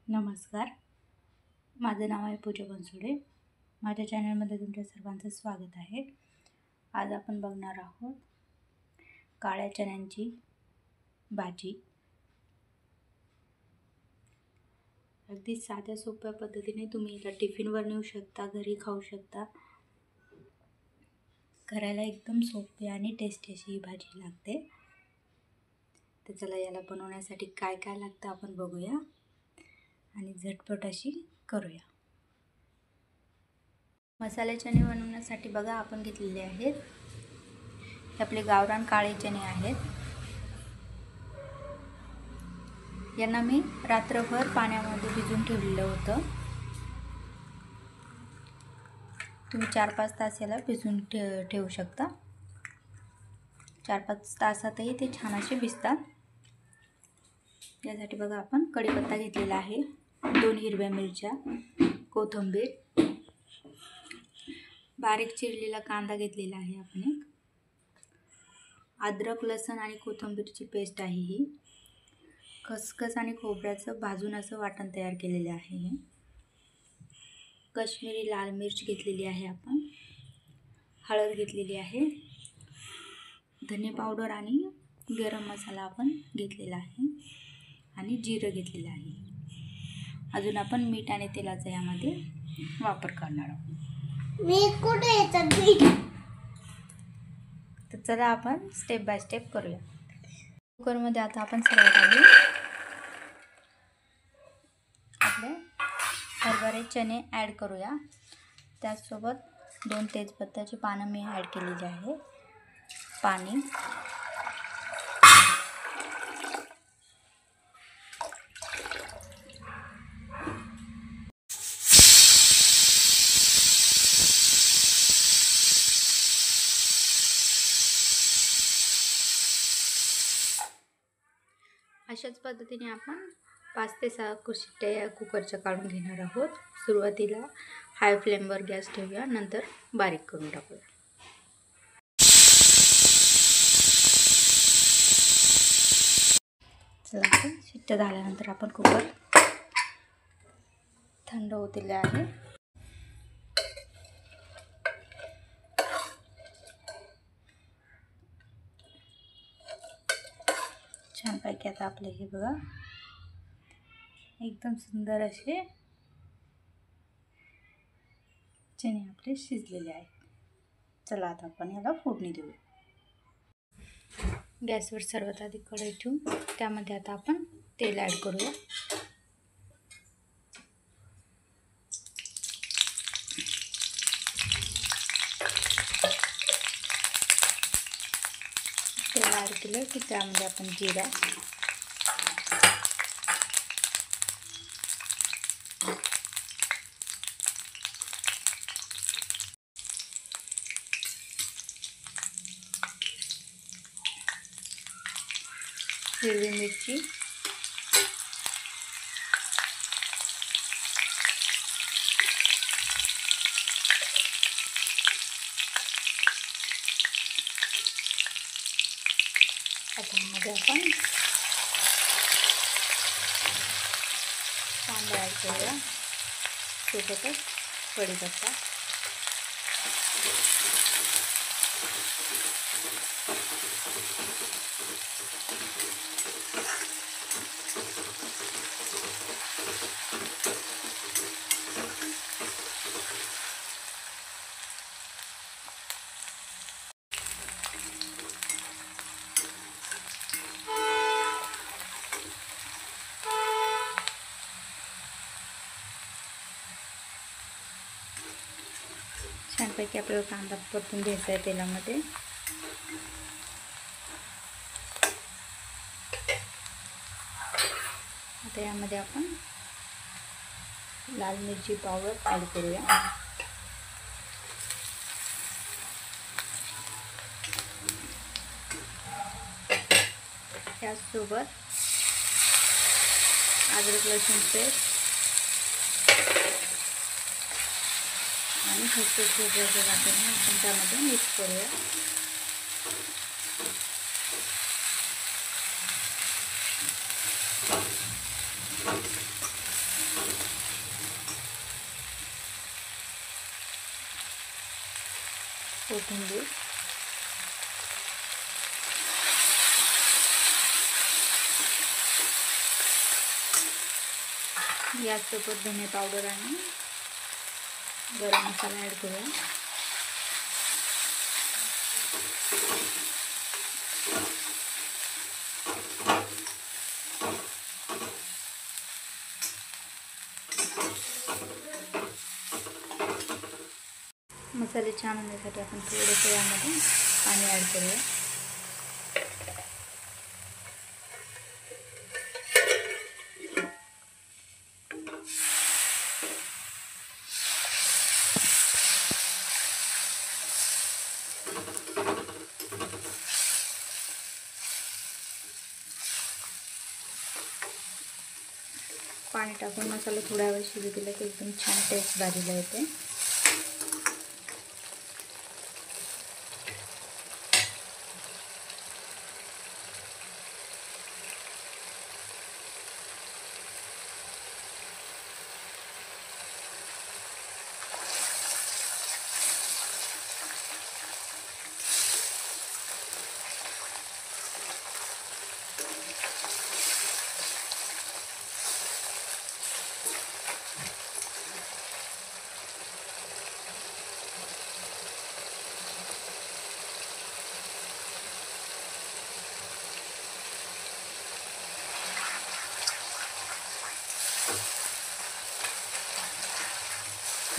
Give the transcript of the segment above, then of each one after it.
नमस्कार, माझं नाव आहे पूजा बनसोडे। माझ्या चॅनलमध्ये तुमच्या सर्वांचं स्वागत आहे। आज आपण बघणार आहोत काळ्या चण्यांची भाजी। अगदी साध्या सोप्या पद्धतीने तुम्ही याला टिफिनवर नेऊ शकता, घरी खाऊ शकता। करायला एकदम सोपी आणि टेस्टी अशी ही भाजी लागते। तर चला याला बनवण्यासाठी काय काय लागतं आपण बघूया आणि झटपट अशी करूया। मसाले चणे बनवण्यासाठी बघा आपण घेतलेले आहेत हे आपले गावरान काळे चणे आहेत। यांना मी रात्रभर पाण्यामध्ये भिजवून ठेवलेलं होतं। तुम्ही 4-5 तास याला भिजवून ठेवू शकता। 4-5 तासातही ते छान असे भिजतात। यासाठी बघा आपण कढीपत्ता घेतलेला आहे, 2 हिरव्या मिरच्या, कोथिंबीर, बारीक चिरलेला कांदा घेतलेला आहे आपण एक, अद्रक लसूण आणि कोथिंबीरची पेस्ट आहे ही, खसखस आणि खोबऱ्याचं भाजून असं वाटण तयार केलेले आहे हे, काश्मीरी लाल मिर्च घेतलेली आहे आपण, हळद घेतलेली आहे, धने पावडर आणि गरम मसाला आपण घेतलेला आहे आणि जिरं घेतलेलं आहे। अजून आपण मीठ आणि तेलाचा यामध्ये वापर करणार आहोत। तर चला आपण स्टेप बाय स्टेप करूया। कुकरमध्ये आता आपण सर्वात आधी आपले हरभरे चणे ॲड करूया। त्याचसोबत 2 तेजपत्त्याची पानं मी ॲड केलेली आहे, पाणी, अशाच पद्धतीने आपण 5 ते 6 शिट्ट्या कुकरच्या काढून घेणार आहोत। सुरुवातीला हाय फ्लेमवर गॅस ठेवूया, नंतर बारीक करून टाकूया। चला आपण शिट्ट्या झाल्यानंतर आपण कुकर थंड होतील आहे। छानपैकी आता आपले हे बघा एकदम सुंदर असे चणे आपले शिजलेले आहेत। चला आता आपण याला फोडणी देऊया। गॅसवर सर्वात आधी कढई ठेवून त्यामध्ये आता आपण तेल ॲड करूया। तेल ॲड केलं की त्यामध्ये आपण जिरा, हिरवी मिरची, त्यामध्ये आपण कांदा ॲड करूया, सोबतच कढीपत्ता, छानपैकी आपल्याला कांदा परतून घ्यायचा आहे तेलामध्ये। आता यामध्ये आपण लाल मिरची पावडर ॲड करूया। त्याचसोबत अद्रक लसूण पेस्ट आणि खसखस खोबऱ्याचं वाटण आपण त्यामध्ये मिक्स करूया। कोथिंबीर, यासोबत धने पावडर आणि गरम मसाला ॲड करूया. मसाले छान होण्यासाठी आपण थोडंसं यामध्ये पाणी ॲड करूया. पाणी टाकून मसाला थोड्या वेळ शिजू दिला की एकदम छान टेस्ट भाजीला येते.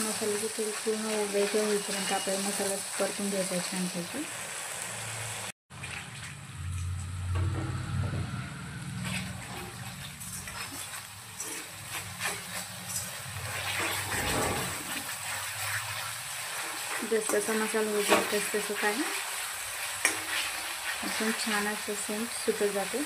मसाल्याची थोडी पूर्ण वेगळं होईपर्यंत आपल्याला मसाला परतून घ्यायचा आहे छानपैकी. जसं मसाला होत जातो तसं काय एकदम छान असं सेंट सुटत जाते.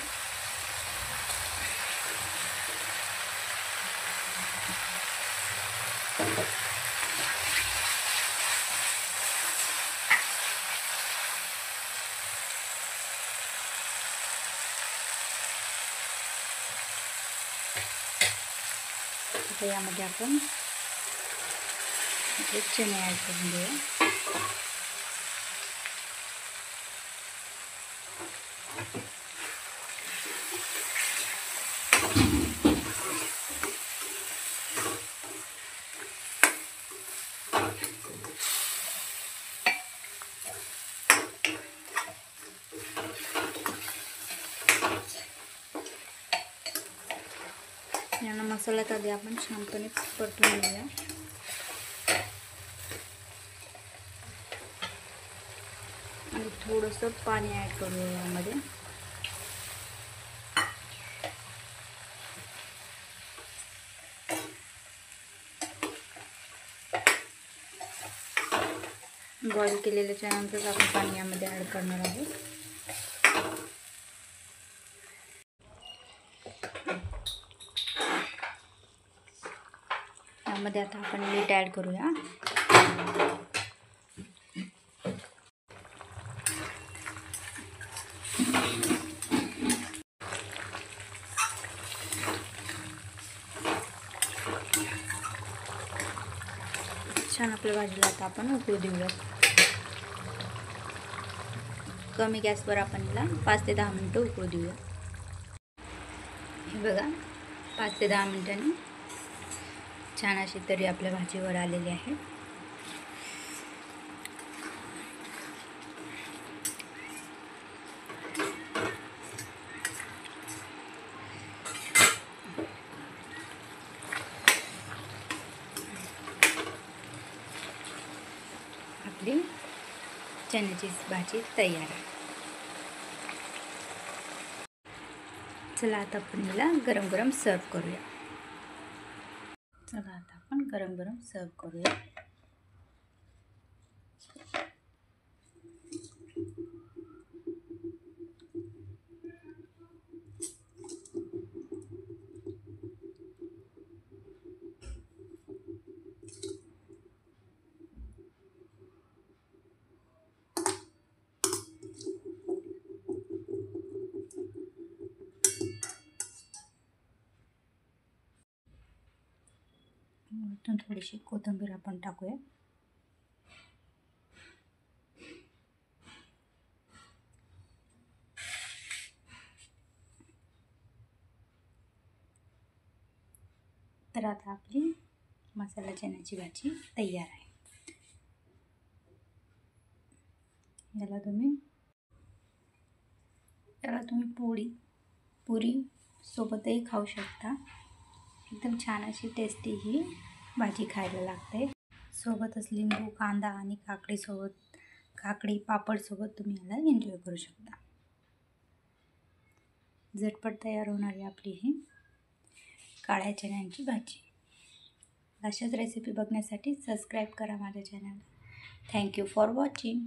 आता यामध्ये आपण चणे ॲड करून घेऊया. यांना मसाल्यात आधी आपण छानपणे परतून घेऊया. आणि थोडंसं पाणी ॲड करूया यामध्ये. बॉईल केलेल्याच्या नंतर आपण पाणी यामध्ये ॲड करणार आहोत. यामध्ये आता आपण मीठ ॲड करूया. छान आपल्या भाजीला आता आपण उकळू देऊया. कमी गॅसवर आपण याला 5 ते 10 मिनिटं उकळू देऊया. हे बघा 5 ते 10 मिनिटांनी छान अशी तरी आपल्या भाजीवर आलेली आहे. आपली चण्याची भाजी तयार आहे. चला आता आपण याला गरम गरम सर्व करूया. चला आता आपण गरम गरम सर्व करूया. वरतून थोडीशी कोथिंबीर आपण टाकूया. तर आता आपली मसाला चण्याची भाजी तयार आहे. याला तुम्ही पुरी सोबतही खाऊ शकता. एकदम छान अशी टेस्टी ही भाजी खायला लागते. सोबतच लिंबू, कांदा आणि काकडी पापडसोबत तुम्ही याला एन्जॉय करू शकता. झटपट तयार होणारी आपली ही काळ्या चण्यांची भाजी. अशाच रेसिपी बघण्यासाठी सबस्क्राईब करा माझ्या चॅनलला. Thank you for watching.